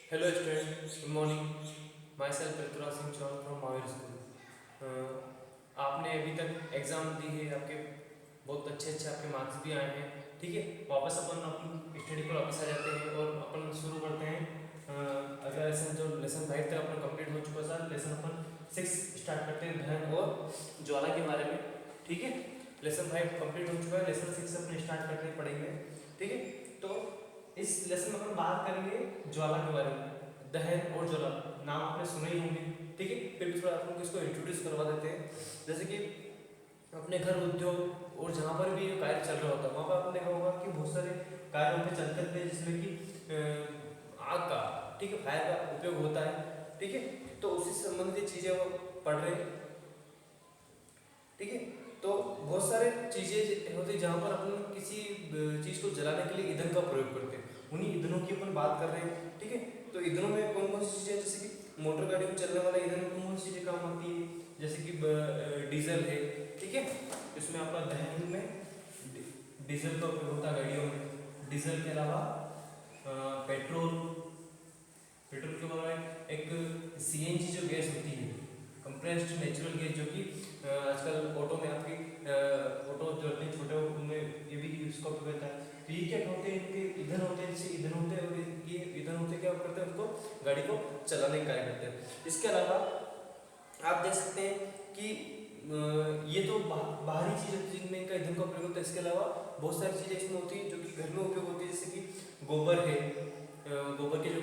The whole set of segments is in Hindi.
Hello students, good morning. Myself Prithviraj Singh Chauhan from Mahavir School. आपने अभी तक एग्जाम दी है, आपके बहुत अच्छे अच्छे आपके मार्क्स भी आए हैं। ठीक है, वापस अपन अपनी स्टडी पर वापस आ जाते हैं और अपन शुरू करते हैं। अगला लेसन जो लेसन 5 तक अपना कंप्लीट हो चुका था, लेसन अपन 6 स्टार्ट करते हैं धन और ज्वाला के बारे में। ठीक है, लेसन 5 कंप्लीट हो चुका है, लेसन 6 अपने स्टार्ट करने पड़ेंगे। ठीक है, तो इस लेसन में अपन बात करेंगे ज्वाला के बारे में। दहन और ज्वाला नाम आपने सुने ही होंगे। ठीक है, फिर भी थोड़ा अपन इसको इंट्रोड्यूस करवा देते हैं। जैसे कि अपने घर उद्योग और जहाँ पर भी कार्य चल रहा होता है वहाँ पर आपने देखा होगा कि बहुत सारे कार्य पे चलते रहते हैं, जिसमें कि आग का, ठीक है, फायर का उपयोग होता है। ठीक है, तो उसी से संबंधित चीज़ें वो पढ़ रहे हैं। ठीक है, तो बहुत सारे चीज़ें होती है जहाँ पर अपन किसी चीज़ को जलाने के लिए ईंधन का प्रयोग करते हैं, उन्हीं ईंधनों की अपन बात कर रहे हैं। ठीक है, तो ईंधनों में कौन कौन सी चीज़ें, जैसे कि मोटर गाड़ी में चलने वाला ईंधन में कौन कौन सी चीज़ें काम आती है, जैसे कि डीजल है। ठीक है, इसमें आपका दहन में डीजल का उपयोग होता है गाड़ियों में। डीजल के अलावा पेट्रोल, पेट्रोल के अलावा एक सीएनजी जो गैस होती है, कंप्रेस्ड नेचुरल गैस, जो कि आजकल ऑटो में आपकी ऑटो जो होते हैं छोटे, उनमें ये भी इसका उपयोग होता है। तो ये क्या होते हैं, इनके ईंधन होते हैं, जैसे ईंधन होते हैं, और ये ईंधन होते क्या करते हैं, उनको गाड़ी को चलाने का कार्य करते हैं। इसके अलावा आप देख सकते हैं कि ये तो बाहरी चीज़ होती है जिनमें इनका ईंधन का उपयोग होता है। इसके अलावा बहुत सारी चीज़ें इसमें होती हैं जो कि घर में उपयोग होती है, जैसे कि गोबर है, गोबर के जो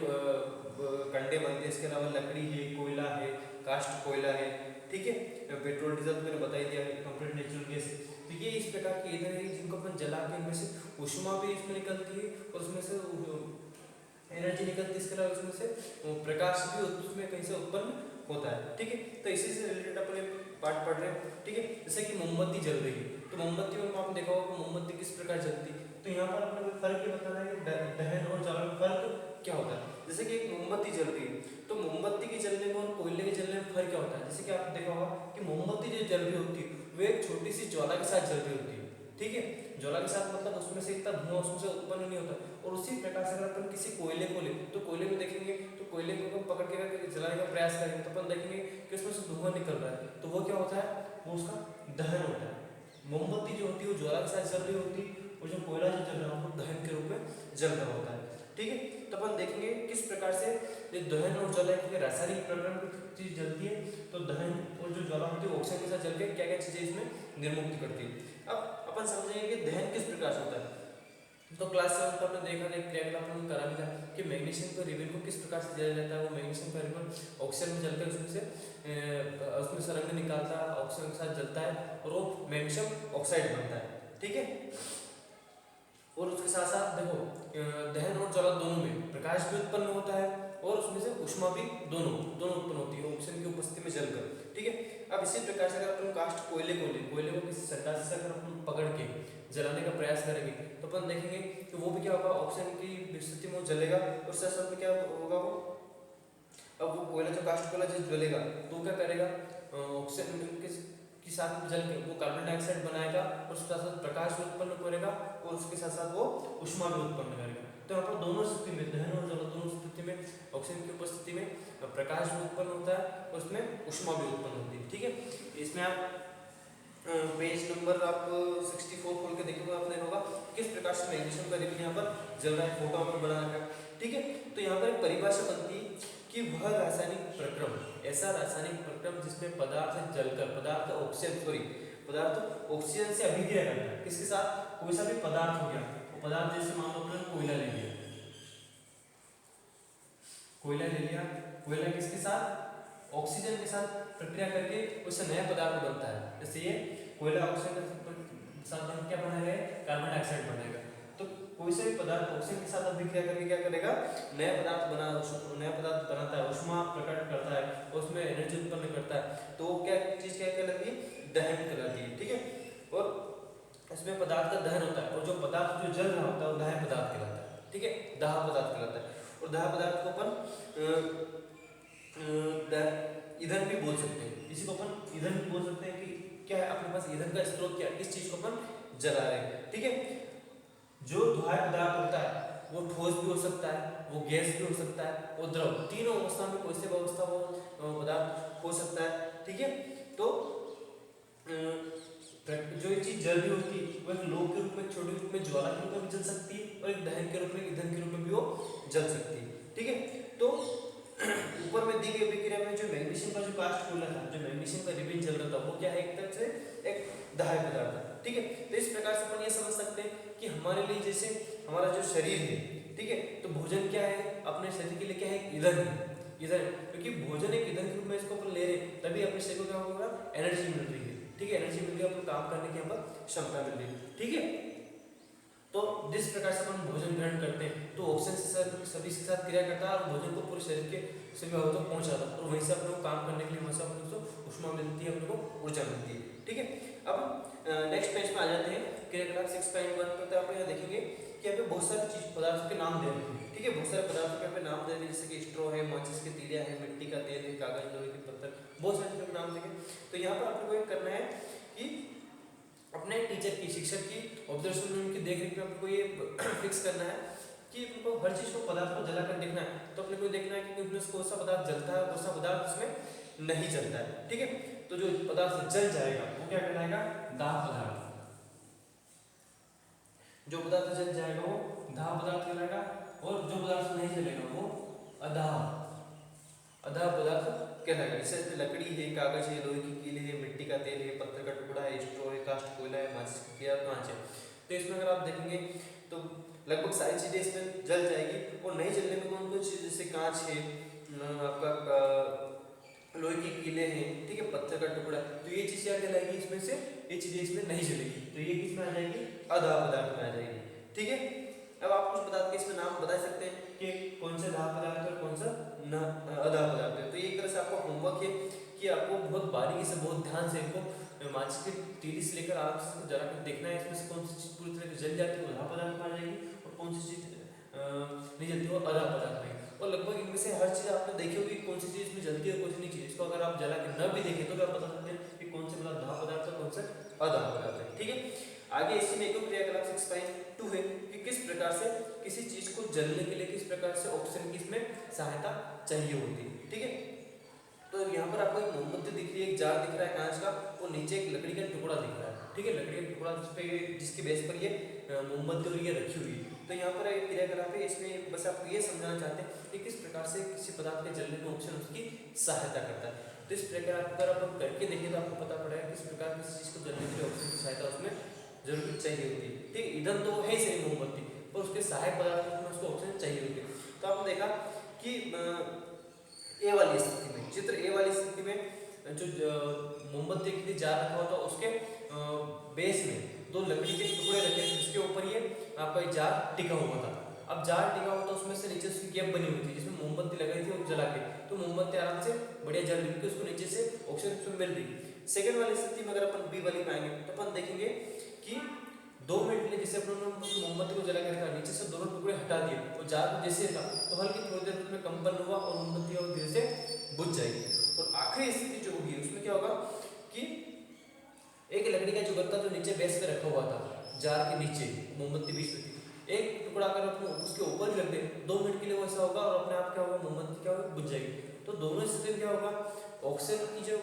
कंडे बनते हैं। इसके अलावा लकड़ी है, कोयला है, कास्ट कोयला है। ठीक है, पेट्रोल डीजल तो मैंने बता ही दिया, कंप्लीट नेचुरल गैस। तो ये इस प्रकार के ईंधन है जिनको अपन जला के इनमें से ऊष्मा भी इसमें निकलती है और उसमें से एनर्जी निकलती है। इसके अलावा उसमें से प्रकाश भी उसमें कहीं से उत्पन्न होता है। ठीक है, तो इसी से रिलेटेड अपने पार्ट पढ़ रहे हैं। ठीक है, जैसे कि मोमबत्ती जल रही है, तो मोमबत्ती में आपने देखा होगा मोमबत्ती किस प्रकार जलती है। तो यहाँ पर अपने फर्क ये बताना है कि दहन और ज्वाला में फर्क क्या होता है। जैसे कि एक मोमबत्ती जल रही है, तो मोमबत्ती के जलने में और कोयले के जलने में फर्क क्या होता है। जैसे कि आपने देखा होगा कि मोमबत्ती जो जल रही होती है वो एक छोटी सी ज्वाला के साथ जल रही होती है। ठीक है, ज्वाला के साथ मतलब उसमें से इतना धुआं उसमें से उत्पन्न नहीं होता। और उसी प्रकार से अगर अपन किसी कोयले को ले, तो कोयले में देखेंगे, तो कोयले को पकड़ के अगर जलाने का प्रयास करेंगे तो अपन देखेंगे कि उसमें से धुआं निकल रहा है। तो वो क्या होता है, वो उसका दहन होता है। मोमबत्ती जो होती है वो ज्वाला के साथ जल रही होती है, और जो कोयला जो जल रहा है वो दहन के रूप में जल रहा होता है। ठीक है, तो अपन देखेंगे किस प्रकार से ये दहन और ज्वाला के रासायनिक प्रक्रम चीज जलती है। तो दहन और जो ज्वाला होती है ऑक्सीजन के साथ जल के क्या क्या चीजें इसमें निर्मुक्त करती है। अब अपन समझेंगे कि दहन किस प्रकार से होता है। तो क्लास 7 में हमने देखा था, क्रियाकलाप में करा भी था कि मैग्नीशियम के रिबन को किस प्रकार से जलाया जाता है। वो मैग्नीशियम का रिबन ऑक्सीजन में जलकर उसमें से रंग निकालता है, ऑक्सीजन के साथ जलता है और वो मैग्नीशियम ऑक्साइड बनता है। ठीक है, और उसके साथ साथ देखो दहन और ज्वाला दोनों में प्रकाश भी उत्पन्न होता है और उसमें से ऊष्मा भी दोनों दोनों उत्पन्न होती है ऑक्सीजन की उपस्थिति में जलकर। ठीक है, अब इसी प्रकार से अगर अपन कास्ट कोयले को ले, कोयले को किसी सट्टा से अगर अपन पकड़ के जलाने का प्रयास करेंगे तो अपन देखेंगे कि वो भी क्या होगा, ऑक्सीजन की स्थिति में जलेगा। और साथ साथ में क्या होगा, वो अब वो कोयला जो कास्ट कोयला जो जलेगा तो क्या करेगा, ऑक्सीजन के साथ जल के वो कार्बन डाइऑक्साइड बनाएगा और उसके साथ साथ प्रकाश भी उत्पन्न करेगा और उसके साथ साथ वो ऊष्मा भी उत्पन्न करेगा। तो यहाँ पर दोनों स्थिति में, दहन और ज्वाला दोनों स्थिति में ऑक्सीजन की उपस्थिति में प्रकाश भी उत्पन्न होता है और उसमें ऊष्मा भी उत्पन्न होती है। ठीक है, इसमें आप पेज नंबर आप 64 खोल के देखोगे, आपने होगा किस प्रकार से मैग्नीशियम का रिबन यहाँ पर जल रहा है, फोटो में बना रखा है। ठीक है, तो यहाँ पर एक परिभाषा बनती है कि वह रासायनिक प्रक्रम, ऐसा रासायनिक प्रक्रम जिसमें पदार्थ जलकर, पदार्थ ऑक्सीजन सॉरी पदार्थ ऑक्सीजन से अभिक्रिया करता है। किसके साथ, कोई सा भी पदार्थ हो गया, वो पदार्थ जैसे मान लो अपने कोयला ले लिया, कोयला ले लिया, कोयला किसके साथ, ऑक्सीजन के साथ प्रक्रिया करके उससे नया पदार्थ बनता है। जैसे ये कोयला ऑक्सीजन के साथ क्या बनाएगा, कार्बन डाइऑक्साइड बनाएगा। तो कोई से भी पदार्थ ऑक्सीजन के साथ अभिक्रिया करके क्या करेगा, नया पदार्थ बनाता है, ऊष्मा प्रकट करता है और उसमें एनर्जी उत्पन्न करता है। तो क्या चीज क्या कहलाती है, दहन कहलाती है। ठीक है, और इसमें पदार्थ का दहन होता है और जो पदार्थ जो जल रहा होता है वो दाह्य पदार्थ कहलाता है। ठीक है, दाह पदार्थ कहलाता है। और दाह पदार्थ को अपन ईंधन भी बोल सकते हैं, इसी को अपन ईंधन भी बोल सकते हैं कि क्या है अपने पास ईंधन का स्रोत, क्या किस चीज को अपन जला रहे हैं। ठीक है, जो दाह्य पदार्थ होता है वो ठोस भी हो सकता है, वो गैस भी हो सकता है, वो द्रव, तीनों अवस्था में कोई से अवस्था वो पदार्थ हो सकता है। ठीक है, तो जो ये चीज जल भी होती है वो एक लोह के रूप में, छोटे रूप में, ज्वाला के रूप में भी जल सकती है, और एक दहन के रूप में, ईंधन के रूप में भी वो जल सकती है। ठीक है, तो ऊपर में दी गई अभिक्रिया में जो मैग्नीशियम का जो कास्ट कोयला था, जो मैग्नीशियम का रिबन जल रहा था, वो क्या है, एक तरह से एक दाह्य पदार्थ है। ठीक है, तो इस प्रकार से अपन ये समझ सकते हैं कि हमारे लिए जैसे हमारा जो शरीर है, ठीक है, तो भोजन क्या है, अपने शरीर के लिए क्या है, ईंधन है, ईंधन, क्योंकि भोजन एक ईंधन के रूप में इसको अपन ले रहे हैं, तभी अपने शरीर को क्या होगा, एनर्जी मिल रही है। ठीक है, एनर्जी मिल रही है, अपन काम करने की यहाँ पर क्षमता मिल रही है। ठीक है, तो जिस प्रकार से अपन भोजन ग्रहण करते हैं तो ऑक्सीजन सभी के साथ क्रिया करता है और भोजन को पूरे शरीर के सभी भागों तक पहुंचाता है, और वहीं से अपने को काम करने के लिए वहाँ से अपने को ऊष्मा मिलती है, अपने को ऊर्जा मिलती है। ठीक है, अब नेक्स्ट पेज में आ जाते हैं, क्रियाकलाप 6.1 पर। आप यहाँ देखेंगे कि यहाँ पे बहुत सारे चीज पदार्थों के नाम दे रहे हैं। ठीक है, बहुत सारे पदार्थों के यहाँ पे नाम दे रहे हैं, जैसे कि स्ट्रॉ है, माचिस के तीलियां है, मिट्टी का तेल है, कागज, लोहे के पत्थर, बहुत सारे चीजों के नाम देंगे। तो यहाँ पर आपको एक करना है कि अपने टीचर की, शिक्षक की ऑब्जर्वेशन में, उनकी देखरेख में आपको ये फिक्स करना है कि उनको हर चीज को, पदार्थ को जला कर देखना है। तो अपने को देखना है कि उसमें कौन सा पदार्थ जलता है, कौन सा पदार्थ उसमें नहीं जलता है। ठीक है, तो जो पदार्थ जल जाएगा वो क्या कहलाएगा, दाह पदार्थ। जो पदार्थ जल जाएगा वो दाह पदार्थ कहलाएगा, और जो पदार्थ नहीं जलेगा वो अदाह पदार्थ कहलाएगा। जैसे लकड़ी है, कागज है, लोहे की कील है, मिट्टी का तेल है, पत्थर का टुकड़ा है, स्ट्रॉ है, कास्ट कोयला है, माचिस की कांच है। तो इसमें अगर आप देखेंगे तो लगभग सारी चीजें इसमें जल जाएगी, और नहीं जलने में कौन कौन चीज, जैसे कांच है, आपका लोहे की कीले हैं, ठीक है, पत्थर का टुकड़ा, तो ये चीज क्या कहलाएगी, इसमें से ये चीजें इसमें नहीं जलेगी, तो ये किसमें आ जाएगी, अदाह पदार्थ में आ जाएगी। ठीक है, अब आप कुछ पदार्थ के इसमें नाम बता सकते हैं कि कौन सा दाह पदार्थ है और कौन सा अदाह पदार्थ है। तो ये एक तरह से आपका होमवर्क है कि आपको बहुत बारीकी से, बहुत ध्यान से इनको माचिस की तीली से लेकर आप जरा देखना है, इसमें से कौन सी चीज पूरी तरह से जल जाती है वो दाह पदार्थ में आ जाएगी, और कौन सी चीज नहीं जलती वो अदाह पदार्थ में। और लगभग इनमें से हर चीज आपने देखी होगी कौन सी चीज में जलती है, कौन सी नहीं चीज। इसको अगर आप जला के न भी देखें तो भी आप बता सकते हैं कि कौन से पदार्थ दाह पदार्थ है, कौन सा अदाह पदार्थ है। ठीक है, आगे इसी में एक क्रियाकलाप 6.2 है कि किस प्रकार से किसी चीज को जलने के लिए किस प्रकार से ऑक्सीजन की इसमें सहायता चाहिए होती है। ठीक है, तो यहाँ पर आपको एक मोमबत्ती दिख रही है, एक जार दिख रहा है कांच का, और नीचे एक लकड़ी का टुकड़ा दिख रहा है। ठीक है, लकड़ी का टुकड़ा जिसके बेस पर ये मोमबत्ती और ये रखी हुई है। तो यहाँ पर एक क्रियाकलाप है, इसमें बस आप ये समझाना चाहते हैं कि किस प्रकार से किसी पदार्थ के जलने में ऑक्सीजन उसकी सहायता करता है। तो इस प्रकार अगर अपन करके देखें तो आपको पता पड़ेगा किस प्रकार किसी चीज को जलने के लिए ऑक्सीजन की सहायता उसमें जरूर चाहिए होती है। ठीक, ईंधन तो है ही सही मोमबत्ती, पर उसके सहायक पदार्थ में उसको ऑक्सीजन चाहिए होती है। तो आपने देखा कि ए वाली स्थिति में, चित्र ए वाली स्थिति में जो मोमबत्ती के लिए जार रखा हुआ था उसके बेस में दो लकड़ी के टुकड़े रखे थे, जिसके ऊपर ये आपका जार टिका हुआ था। अब जार टिका हुआ था, उसमें से नीचे उसकी गैप बनी हुई थी जिसमें मोमबत्ती लगाई थी और जला के, तो मोमबत्ती आराम से बढ़िया जल रही थी, उसको नीचे से ऑक्सीजन मिल रही। सेकंड वाली स्थिति में अगर अपन बी वाली में आएंगे तो अपन देखेंगे कि 2 मिनट के लिए जैसे अपन मोमबत्ती को जला के रखा, नीचे से दोनों टुकड़े हटा दिए और जार को जैसे था तो हल्की थोड़ी देर में कंपन हुआ और मोमबत्ती और धीरे से बुझ जाएगी। और आखिरी स्थिति जो होगी उसमें क्या होगा कि एक लकड़ी का जो गत्ता जो नीचे बेस पे रखा हुआ था, जार के नीचे मोमबत्ती बीच में थी, एक टुकड़ा अगर अपन उसके ऊपर ही रख दे 2 मिनट के लिए वो ऐसा होगा और अपने आप क्या होगा, मोमबत्ती क्या होगा, बुझ जाएगी। तो दोनों स्थिति में क्या होगा, ऑक्सीजन की जो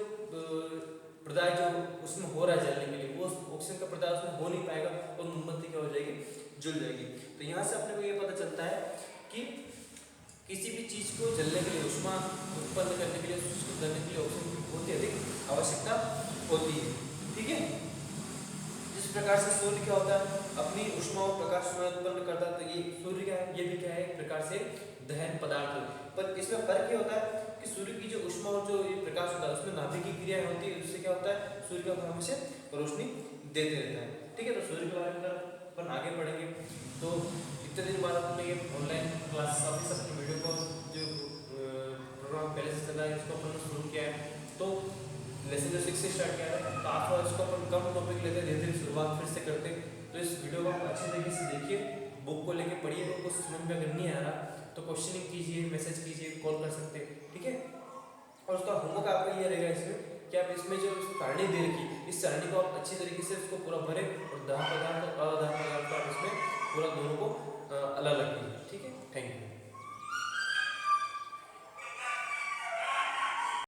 प्रदाय जो उसमें हो रहा है जलने के लिए, वो ऑक्सीजन का प्रदाय उसमें हो नहीं पाएगा और मोमबत्ती क्या हो जाएगी, जल जाएगी। तो यहाँ से अपने को ये पता चलता है कि किसी भी चीज को जलने के लिए, ऊष्मा उत्पन्न करने के लिए, उस चीज को जलने के लिए ऑक्सीजन की बहुत ही अधिक आवश्यकता होती है। ठीक है, जिस प्रकार से सूर्य क्या होता है, अपनी ऊष्मा और प्रकाश उत्पन्न करता है, तो ये सूर्य क्या है, ये भी क्या है, एक प्रकार से दहन पदार्थ है। पर इसमें फर्क ये होता है कि सूर्य की जो ऊष्मा और जो ये प्रकाश होता है उसमें नाभिक की क्रिया होती है, उससे क्या होता है, सूर्य का हमेशा रोशनी देते रहता है। ठीक है, तो सूर्य के बारे में अपन आगे पढ़ेंगे। तो इतने दिन बाद अपने ये ऑनलाइन क्लास ऑफिस अपनी वीडियो को जो प्रोग्राम पहले से चल रहा है इसको अपन शुरू किया है। तो लेसन जो 6 से स्टार्ट किया है, तो आप इसको अपन कम टॉपिक लेते धीरे धीरे शुरुआत फिर से करते। तो इस वीडियो को आप अच्छे तरीके से देखिए, बुक को लेके पढ़िए, बुक को समझ में अगर नहीं आ रहा तो क्वेश्चनिंग कीजिए, मैसेज कीजिए, कॉल कर सकते हैं। ठीक है, और उसका होमवर्क आपका ये रहेगा इसमें कि आप इसमें जो सारणी दे रखी, इस सारणी को आप अच्छी तरीके से उसको पूरा भरें और दाह पदार्थ और अदाह पदार्थ को आप इसमें पूरा दोनों को अलग अलग कीजिए।